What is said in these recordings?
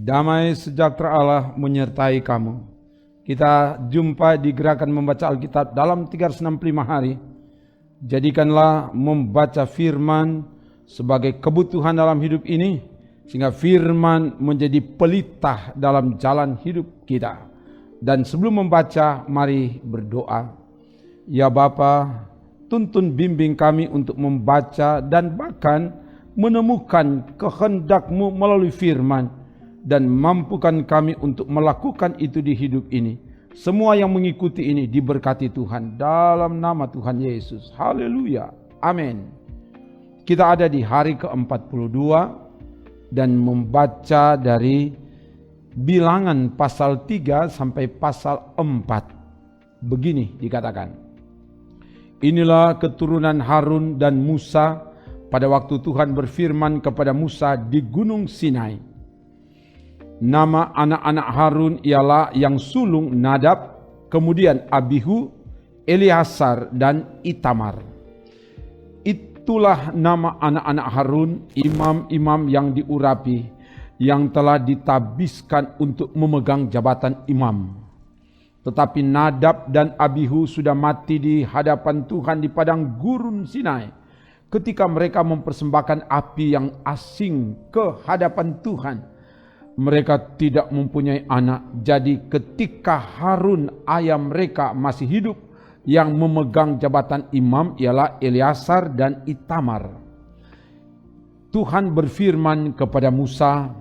Damai sejahtera Allah menyertai kamu. Kita jumpa di gerakan membaca Alkitab dalam 365 hari. Jadikanlah membaca firman sebagai kebutuhan dalam hidup ini, sehingga firman menjadi pelita dalam jalan hidup kita. Dan sebelum membaca, mari berdoa. Ya Bapa, tuntun bimbing kami untuk membaca dan bahkan menemukan kehendak-Mu melalui firman, dan mampukan kami untuk melakukan itu di hidup ini. Semua yang mengikuti ini diberkati Tuhan dalam nama Tuhan Yesus. Haleluya. Amin. Kita ada di hari ke-42 dan membaca dari Bilangan pasal 3 sampai pasal 4. Begini dikatakan. Inilah keturunan Harun dan Musa pada waktu Tuhan berfirman kepada Musa di Gunung Sinai. Nama anak-anak Harun ialah yang sulung Nadab, kemudian Abihu, Eleazar dan Itamar. Itulah nama anak-anak Harun, imam-imam yang diurapi, yang telah ditabiskan untuk memegang jabatan imam. Tetapi Nadab dan Abihu sudah mati di hadapan Tuhan di padang gurun Sinai, ketika mereka mempersembahkan api yang asing ke hadapan Tuhan. Mereka tidak mempunyai anak, jadi ketika Harun ayah mereka masih hidup, yang memegang jabatan imam ialah Eleazar dan Itamar. Tuhan berfirman kepada Musa,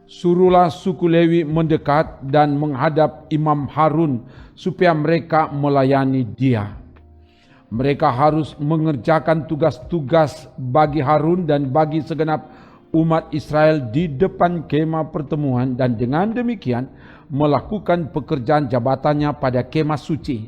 suruhlah suku Lewi mendekat dan menghadap Imam Harun supaya mereka melayani dia. Mereka harus mengerjakan tugas-tugas bagi Harun dan bagi segenap umat Israel di depan kemah pertemuan, dan dengan demikian melakukan pekerjaan jabatannya pada kemah suci.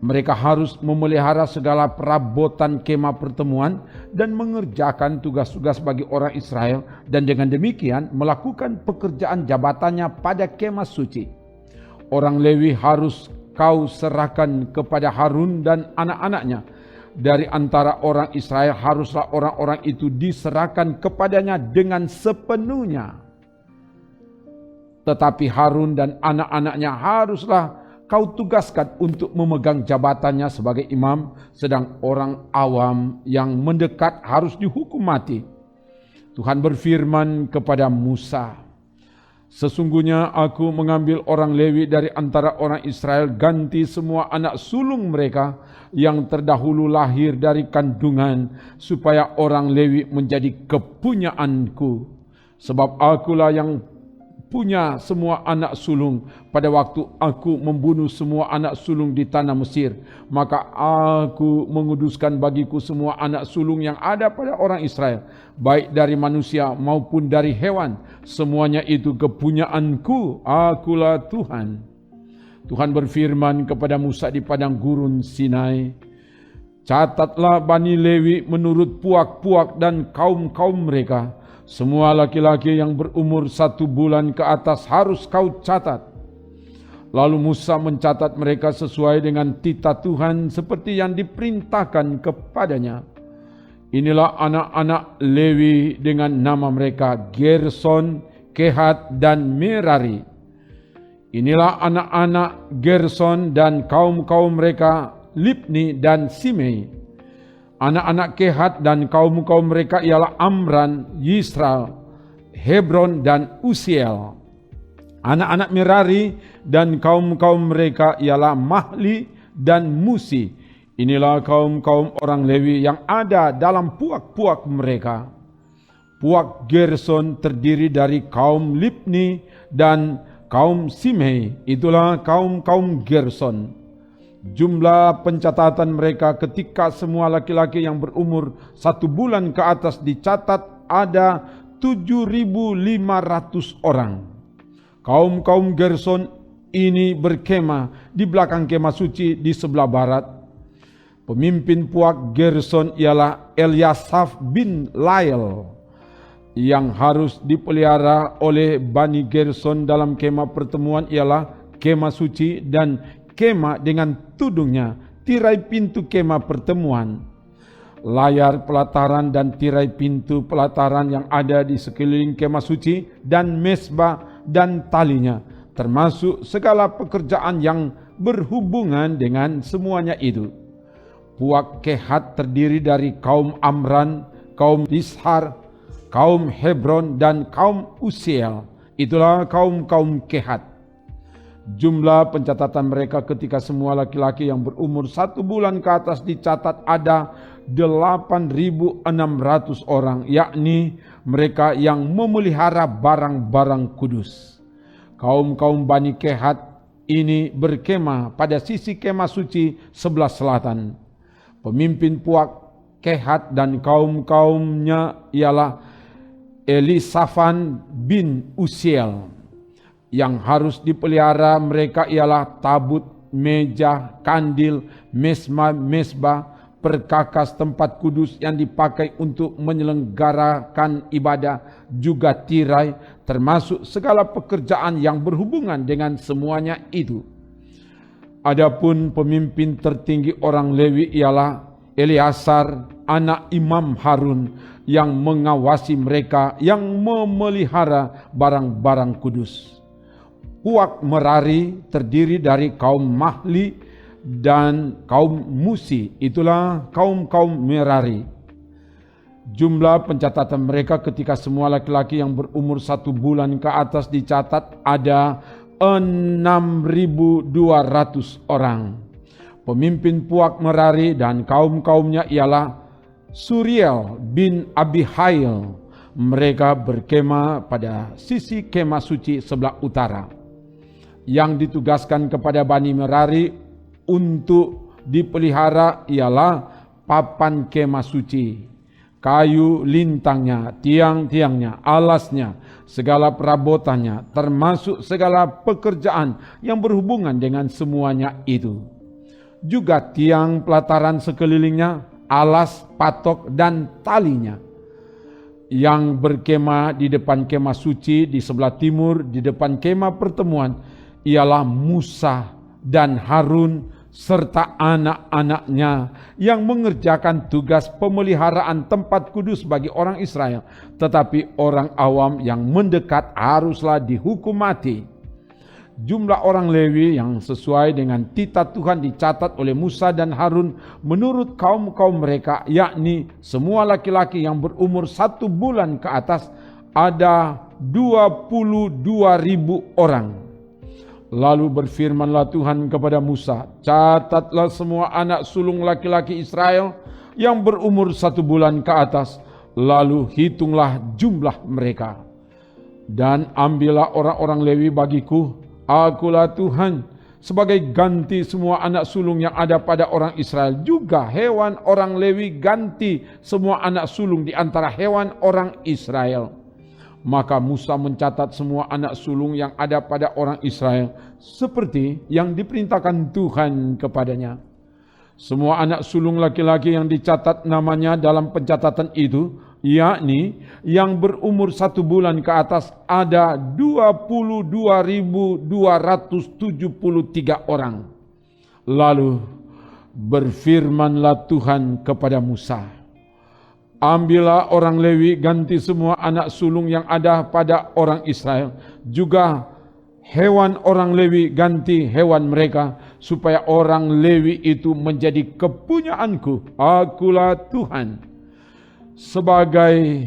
Mereka harus memelihara segala perabotan kemah pertemuan dan mengerjakan tugas-tugas bagi orang Israel, dan dengan demikian melakukan pekerjaan jabatannya pada kemah suci. Orang Lewi harus kau serahkan kepada Harun dan anak-anaknya. Dari antara orang Israel haruslah orang-orang itu diserahkan kepadanya dengan sepenuhnya. Tetapi Harun dan anak-anaknya haruslah kau tugaskan untuk memegang jabatannya sebagai imam, sedang orang awam yang mendekat harus dihukum mati. Tuhan berfirman kepada Musa, sesungguhnya aku mengambil orang Lewi dari antara orang Israel, ganti semua anak sulung mereka yang terdahulu lahir dari kandungan, supaya orang Lewi menjadi kepunyaanku. Sebab akulah yang punya semua anak sulung pada waktu aku membunuh semua anak sulung di tanah Mesir. Maka aku menguduskan bagiku semua anak sulung yang ada pada orang Israel, baik dari manusia maupun dari hewan. Semuanya itu kepunyaanku, akulah Tuhan. Tuhan berfirman kepada Musa di padang gurun Sinai, catatlah Bani Lewi menurut puak-puak dan kaum-kaum mereka. Semua laki-laki yang berumur 1 bulan ke atas harus kau catat. Lalu Musa mencatat mereka sesuai dengan titah Tuhan seperti yang diperintahkan kepadanya. Inilah anak-anak Lewi dengan nama mereka, Gerson, Kehat dan Merari. Inilah anak-anak Gerson dan kaum-kaum mereka, Libni dan Simei. Anak-anak Kehat dan kaum-kaum mereka ialah Amran, Yisrael, Hebron dan Usiel. Anak-anak Merari dan kaum-kaum mereka ialah Mahli dan Musi. Inilah kaum-kaum orang Lewi yang ada dalam puak-puak mereka. Puak Gerson terdiri dari kaum Libni dan kaum Simei, itulah kaum-kaum Gerson. Jumlah pencatatan mereka ketika semua laki-laki yang berumur 1 bulan ke atas dicatat ada 7.500 orang. Kaum-kaum Gerson ini berkemah di belakang kemah suci di sebelah barat. Pemimpin puak Gerson ialah Eliasaf bin Lael, yang harus dipelihara oleh Bani Gerson dalam kemah pertemuan ialah kemah suci dan kemah dengan tudungnya, tirai pintu kemah pertemuan, layar pelataran dan tirai pintu pelataran yang ada di sekeliling kemah suci, dan mesbah dan talinya, termasuk segala pekerjaan yang berhubungan dengan semuanya itu. Puak Kehat terdiri dari kaum Amran, kaum Ishar, kaum Hebron, dan kaum Usiel. Itulah kaum-kaum Kehat. Jumlah pencatatan mereka ketika semua laki-laki yang berumur 1 bulan ke atas dicatat ada 8.600 orang, yakni mereka yang memelihara barang-barang kudus. Kaum-kaum Bani Kehat ini berkemah pada sisi kemah suci sebelah selatan. Pemimpin puak Kehat dan kaum-kaumnya ialah Elisafan bin Usiel. Yang harus dipelihara mereka ialah tabut, meja, kandil, mesbah, perkakas tempat kudus yang dipakai untuk menyelenggarakan ibadah, juga tirai, termasuk segala pekerjaan yang berhubungan dengan semuanya itu. Adapun pemimpin tertinggi orang Lewi ialah Eleazar, anak Imam Harun, yang mengawasi mereka yang memelihara barang-barang kudus. Puak Merari terdiri dari kaum Mahli dan kaum Musi, itulah kaum-kaum Merari. Jumlah pencatatan mereka ketika semua laki-laki yang berumur 1 bulan ke atas dicatat ada 6.200 orang. Pemimpin puak Merari dan kaum-kaumnya ialah Suriel bin Abihail. Mereka berkemah pada sisi kemah suci sebelah utara. Yang ditugaskan kepada Bani Merari untuk dipelihara ialah papan kemah suci, kayu lintangnya, tiang-tiangnya, alasnya, segala perabotannya, termasuk segala pekerjaan yang berhubungan dengan semuanya itu. Juga tiang pelataran sekelilingnya, alas, patok, dan talinya. Yang berkemah di depan kemah suci di sebelah timur, di depan kemah pertemuan, ialah Musa dan Harun serta anak-anaknya yang mengerjakan tugas pemeliharaan tempat kudus bagi orang Israel. Tetapi orang awam yang mendekat haruslah dihukum mati. Jumlah orang Lewi yang sesuai dengan titah Tuhan dicatat oleh Musa dan Harun menurut kaum-kaum mereka, yakni semua laki-laki yang berumur 1 bulan ke atas ada 22.000 orang. Lalu berfirmanlah Tuhan kepada Musa, catatlah semua anak sulung laki-laki Israel yang berumur 1 bulan ke atas, lalu hitunglah jumlah mereka. Dan ambillah orang-orang Lewi bagiku, akulah Tuhan, sebagai ganti semua anak sulung yang ada pada orang Israel. Juga hewan orang Lewi ganti semua anak sulung di antara hewan orang Israel. Maka Musa mencatat semua anak sulung yang ada pada orang Israel seperti yang diperintahkan Tuhan kepadanya. Semua anak sulung laki-laki yang dicatat namanya dalam pencatatan itu, yakni yang berumur 1 bulan ke atas ada 22.273 orang. Lalu berfirmanlah Tuhan kepada Musa, ambillah orang Lewi ganti semua anak sulung yang ada pada orang Israel. Juga hewan orang Lewi ganti hewan mereka, supaya orang Lewi itu menjadi kepunyaanku. Akulah Tuhan. Sebagai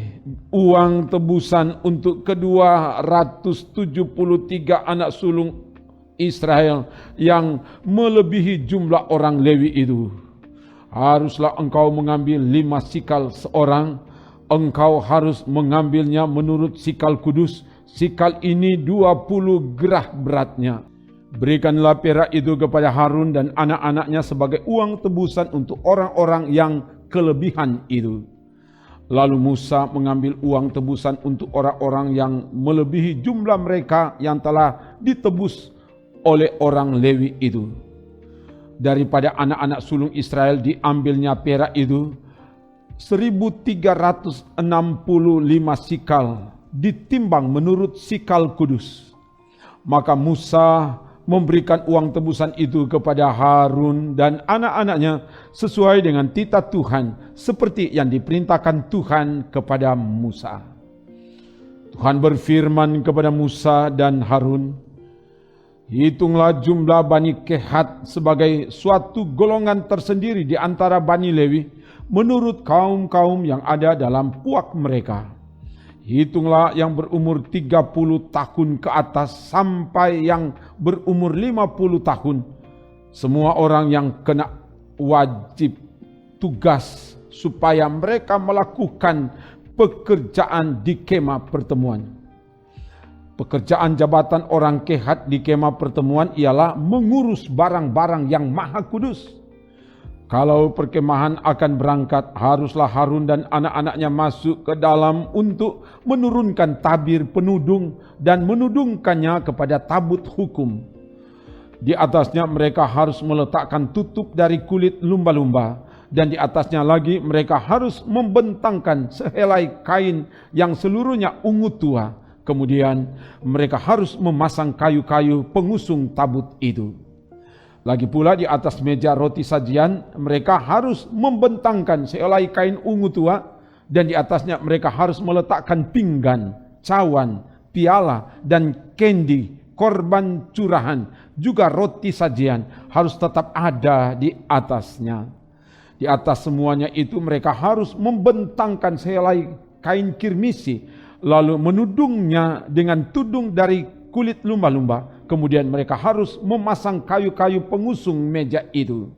uang tebusan untuk ke-273 anak sulung Israel yang melebihi jumlah orang Lewi itu, haruslah engkau mengambil 5 sikal seorang. Engkau harus mengambilnya menurut sikal kudus. Sikal ini 20 gerah beratnya. Berikanlah perak itu kepada Harun dan anak-anaknya sebagai uang tebusan untuk orang-orang yang kelebihan itu. Lalu Musa mengambil uang tebusan untuk orang-orang yang melebihi jumlah mereka yang telah ditebus oleh orang Lewi itu. Daripada anak-anak sulung Israel diambilnya perak itu 1.365 sikal, ditimbang menurut sikal kudus. Maka Musa memberikan uang tebusan itu kepada Harun dan anak-anaknya sesuai dengan titah Tuhan seperti yang diperintahkan Tuhan kepada Musa. Tuhan berfirman kepada Musa dan Harun, hitunglah jumlah Bani Kehat sebagai suatu golongan tersendiri di antara Bani Lewi menurut kaum-kaum yang ada dalam puak mereka. Hitunglah yang berumur 30 tahun ke atas sampai yang berumur 50 tahun. Semua orang yang kena wajib tugas supaya mereka melakukan pekerjaan di kemah pertemuan. Pekerjaan jabatan orang Kehat di kemah pertemuan ialah mengurus barang-barang yang maha kudus. Kalau perkemahan akan berangkat, haruslah Harun dan anak-anaknya masuk ke dalam untuk menurunkan tabir penudung dan menudungkannya kepada tabut hukum. Di atasnya mereka harus meletakkan tutup dari kulit lumba-lumba, dan di atasnya lagi mereka harus membentangkan sehelai kain yang seluruhnya ungu tua. Kemudian mereka harus memasang kayu-kayu pengusung tabut itu. Lagi pula di atas meja roti sajian mereka harus membentangkan sehelai kain ungu tua, dan di atasnya mereka harus meletakkan pinggan, cawan, piala dan kendi, korban curahan, juga roti sajian harus tetap ada di atasnya. Di atas semuanya itu mereka harus membentangkan sehelai kain kirmisi, lalu menudungnya dengan tudung dari kulit lumba-lumba. Kemudian mereka harus memasang kayu-kayu pengusung meja itu.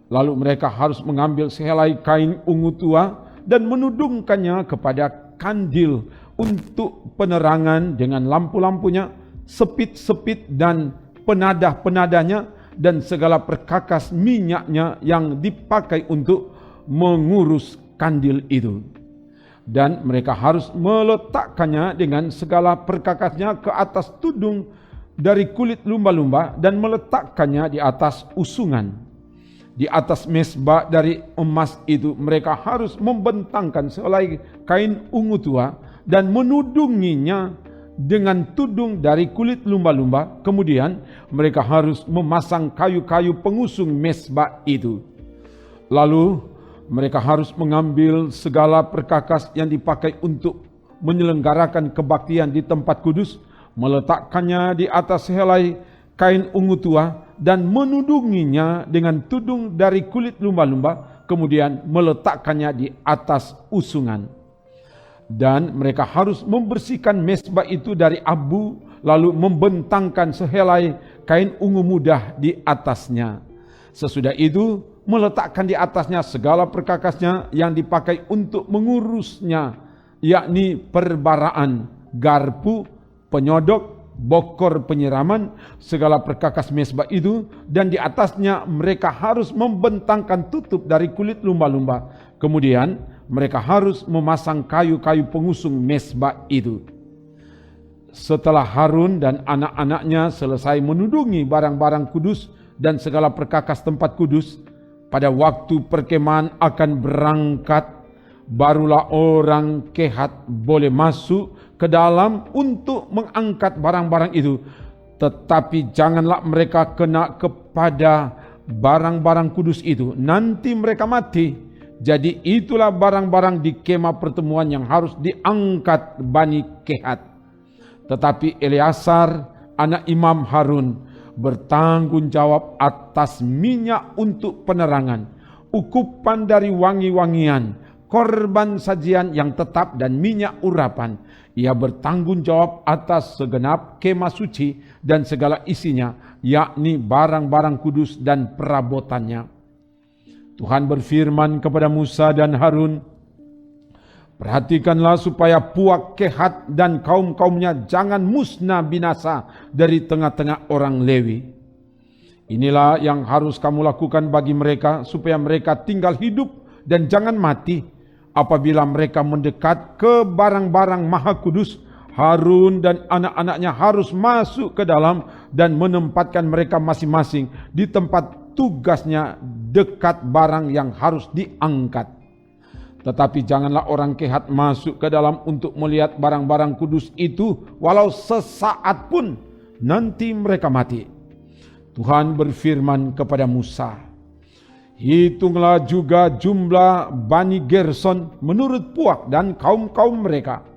Lalu mereka harus mengambil sehelai kain ungu tua dan menudungkannya kepada kandil untuk penerangan dengan lampu-lampunya, sepit-sepit dan penadah-penadahnya, dan segala perkakas minyaknya yang dipakai untuk mengurus kandil itu. Dan mereka harus meletakkannya dengan segala perkakasnya ke atas tudung dari kulit lumba-lumba dan meletakkannya di atas usungan. Di atas mesbah dari emas itu mereka harus membentangkan sehelai kain ungu tua dan menudunginya dengan tudung dari kulit lumba-lumba. Kemudian mereka harus memasang kayu-kayu pengusung mesbah itu. Lalu mereka harus mengambil segala perkakas yang dipakai untuk menyelenggarakan kebaktian di tempat kudus, meletakkannya di atas sehelai kain ungu tua dan menudunginya dengan tudung dari kulit lumba-lumba, kemudian meletakkannya di atas usungan. Dan mereka harus membersihkan mesbah itu dari abu, lalu membentangkan sehelai kain ungu mudah di atasnya. Sesudah itu meletakkan di atasnya segala perkakasnya yang dipakai untuk mengurusnya, yakni perbaraan, garpu, penyodok, bokor penyiraman, segala perkakas mesbah itu, dan di atasnya mereka harus membentangkan tutup dari kulit lumba-lumba. Kemudian mereka harus memasang kayu-kayu pengusung mesbah itu. Setelah Harun dan anak-anaknya selesai menudungi barang-barang kudus dan segala perkakas tempat kudus, pada waktu perkemahan akan berangkat, barulah orang Kehat boleh masuk ke dalam untuk mengangkat barang-barang itu. Tetapi janganlah mereka kena kepada barang-barang kudus itu, nanti mereka mati. Jadi itulah barang-barang di kemah pertemuan yang harus diangkat Bani Kehat. Tetapi Eleazar, anak Imam Harun, bertanggung jawab atas minyak untuk penerangan, ukupan dari wangi-wangian, korban sajian yang tetap dan minyak urapan. Ia bertanggung jawab atas segenap kemah suci dan segala isinya, yakni barang-barang kudus dan perabotannya. Tuhan berfirman kepada Musa dan Harun, perhatikanlah supaya puak Kehat dan kaum-kaumnya jangan musnah binasa dari tengah-tengah orang Lewi. Inilah yang harus kamu lakukan bagi mereka supaya mereka tinggal hidup dan jangan mati. Apabila mereka mendekat ke barang-barang maha kudus, Harun dan anak-anaknya harus masuk ke dalam dan menempatkan mereka masing-masing di tempat tugasnya dekat barang yang harus diangkat. Tetapi janganlah orang Kehat masuk ke dalam untuk melihat barang-barang kudus itu walau sesaat pun, nanti mereka mati. Tuhan berfirman kepada Musa, hitunglah juga jumlah Bani Gerson menurut puak dan kaum-kaum mereka.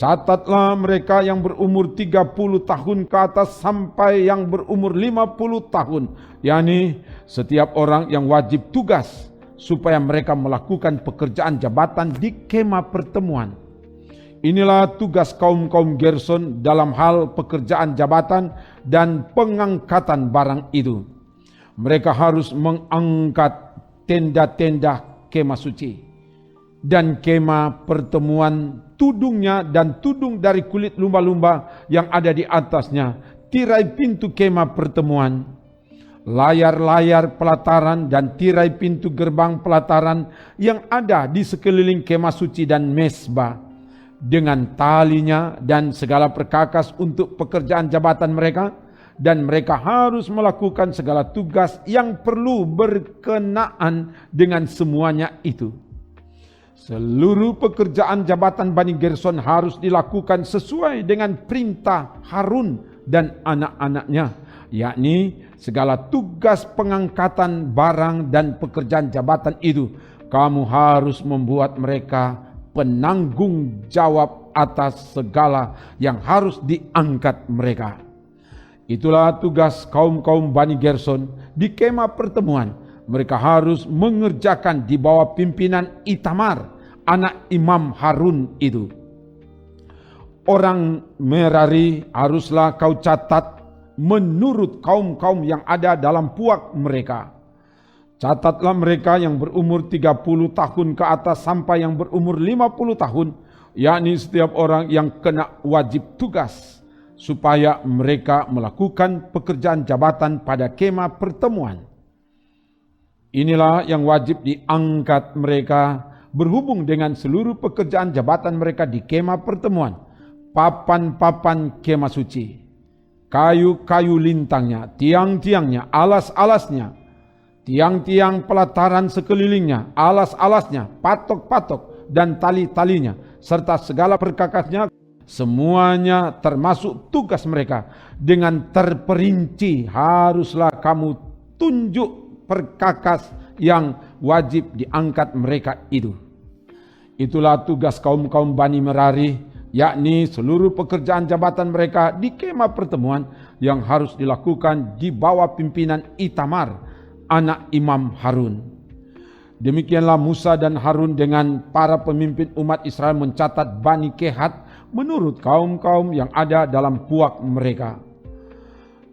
Catatlah mereka yang berumur 30 tahun ke atas sampai yang berumur 50 tahun, yakni setiap orang yang wajib tugas, supaya mereka melakukan pekerjaan jabatan di kemah pertemuan. Inilah tugas kaum-kaum Gerson dalam hal pekerjaan jabatan dan pengangkatan barang itu. Mereka harus mengangkat tenda-tenda kemah suci dan kemah pertemuan, tudungnya dan tudung dari kulit lumba-lumba yang ada di atasnya, tirai pintu kemah pertemuan, layar-layar pelataran dan tirai pintu gerbang pelataran yang ada di sekeliling kemah suci dan mesbah, dengan talinya dan segala perkakas untuk pekerjaan jabatan mereka, dan mereka harus melakukan segala tugas yang perlu berkenaan dengan semuanya itu. Seluruh pekerjaan jabatan Bani Gerson harus dilakukan sesuai dengan perintah Harun dan anak-anaknya, yakni segala tugas pengangkatan barang dan pekerjaan jabatan itu. Kamu harus membuat mereka penanggung jawab atas segala yang harus diangkat mereka. Itulah tugas kaum-kaum Bani Gerson di kemah pertemuan. Mereka harus mengerjakan di bawah pimpinan Itamar, anak Imam Harun itu. Orang Merari haruslah kau catat menurut kaum-kaum yang ada dalam puak mereka. Catatlah mereka yang berumur 30 tahun ke atas sampai yang berumur 50 tahun, yakni setiap orang yang kena wajib tugas, supaya mereka melakukan pekerjaan jabatan pada kemah pertemuan. Inilah yang wajib diangkat mereka berhubung dengan seluruh pekerjaan jabatan mereka di kemah pertemuan. Papan-papan kemah suci, kayu-kayu lintangnya, tiang-tiangnya, alas-alasnya, tiang-tiang pelataran sekelilingnya, alas-alasnya, patok-patok dan tali-talinya, serta segala perkakasnya, semuanya termasuk tugas mereka. Dengan terperinci haruslah kamu tunjuk perkakas yang wajib diangkat mereka itu. Itulah tugas kaum-kaum Bani Merari, yakni seluruh pekerjaan jabatan mereka di kemah pertemuan yang harus dilakukan di bawah pimpinan Itamar, anak Imam Harun. Demikianlah Musa dan Harun dengan para pemimpin umat Israel mencatat Bani Kehat menurut kaum-kaum yang ada dalam puak mereka,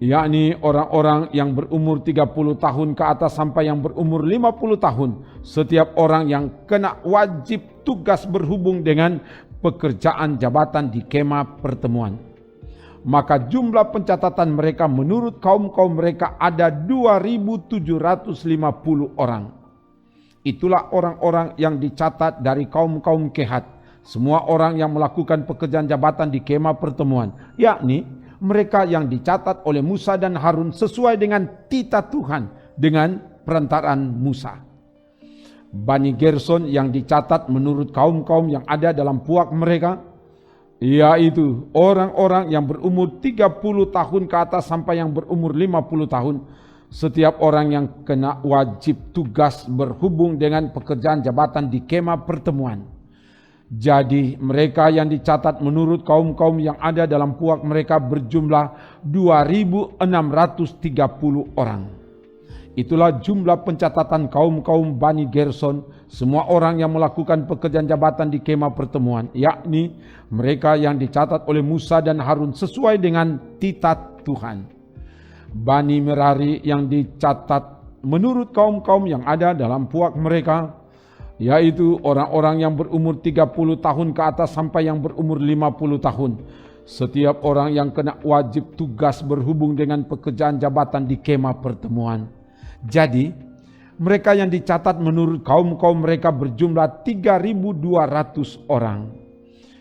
yakni orang-orang yang berumur 30 tahun ke atas sampai yang berumur 50 tahun, setiap orang yang kena wajib tugas berhubung dengan pekerjaan jabatan di kemah pertemuan. Maka jumlah pencatatan mereka menurut kaum-kaum mereka ada 2.750 orang. Itulah orang-orang yang dicatat dari kaum-kaum Kehat, semua orang yang melakukan pekerjaan jabatan di kemah pertemuan, yakni mereka yang dicatat oleh Musa dan Harun sesuai dengan titah Tuhan dengan perantaraan Musa. Bani Gerson yang dicatat menurut kaum-kaum yang ada dalam puak mereka, yaitu orang-orang yang berumur 30 tahun ke atas sampai yang berumur 50 tahun, setiap orang yang kena wajib tugas berhubung dengan pekerjaan jabatan di kemah pertemuan. Jadi mereka yang dicatat menurut kaum-kaum yang ada dalam puak mereka berjumlah 2.630 orang. Itulah jumlah pencatatan kaum-kaum Bani Gerson, semua orang yang melakukan pekerjaan jabatan di kemah pertemuan, yakni mereka yang dicatat oleh Musa dan Harun sesuai dengan titah Tuhan. Bani Merari yang dicatat menurut kaum-kaum yang ada dalam puak mereka, yaitu orang-orang yang berumur 30 tahun ke atas sampai yang berumur 50 tahun. Setiap orang yang kena wajib tugas berhubung dengan pekerjaan jabatan di kemah pertemuan. Jadi, mereka yang dicatat menurut kaum-kaum mereka berjumlah 3.200 orang.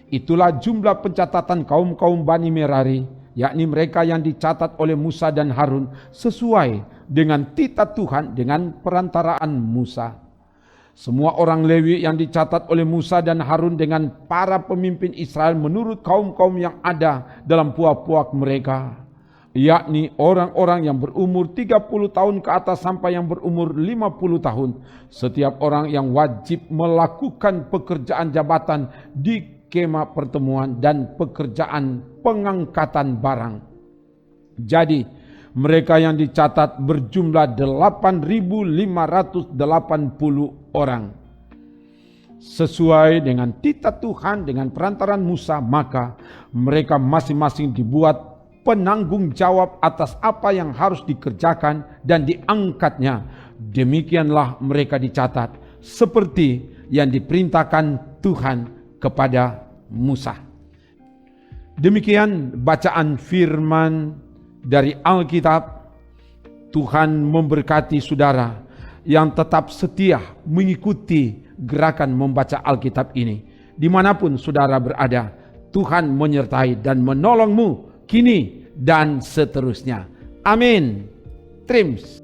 Itulah jumlah pencatatan kaum-kaum Bani Merari, yakni mereka yang dicatat oleh Musa dan Harun sesuai dengan titah Tuhan dengan perantaraan Musa. Semua orang Lewi yang dicatat oleh Musa dan Harun dengan para pemimpin Israel menurut kaum-kaum yang ada dalam puak-puak mereka, yakni orang-orang yang berumur 30 tahun ke atas sampai yang berumur 50 tahun. Setiap orang yang wajib melakukan pekerjaan jabatan di kemah pertemuan dan pekerjaan pengangkatan barang. Jadi, mereka yang dicatat berjumlah 8.580 orang. Sesuai dengan titah Tuhan dengan perantaran Musa, maka mereka masing-masing dibuat penanggung jawab atas apa yang harus dikerjakan dan diangkatnya. Demikianlah mereka dicatat seperti yang diperintahkan Tuhan kepada Musa. Demikian bacaan firman dari Alkitab. Tuhan memberkati saudara yang tetap setia mengikuti gerakan membaca Alkitab ini. Dimanapun saudara berada, Tuhan menyertai dan menolongmu kini dan seterusnya. Amin. Trims.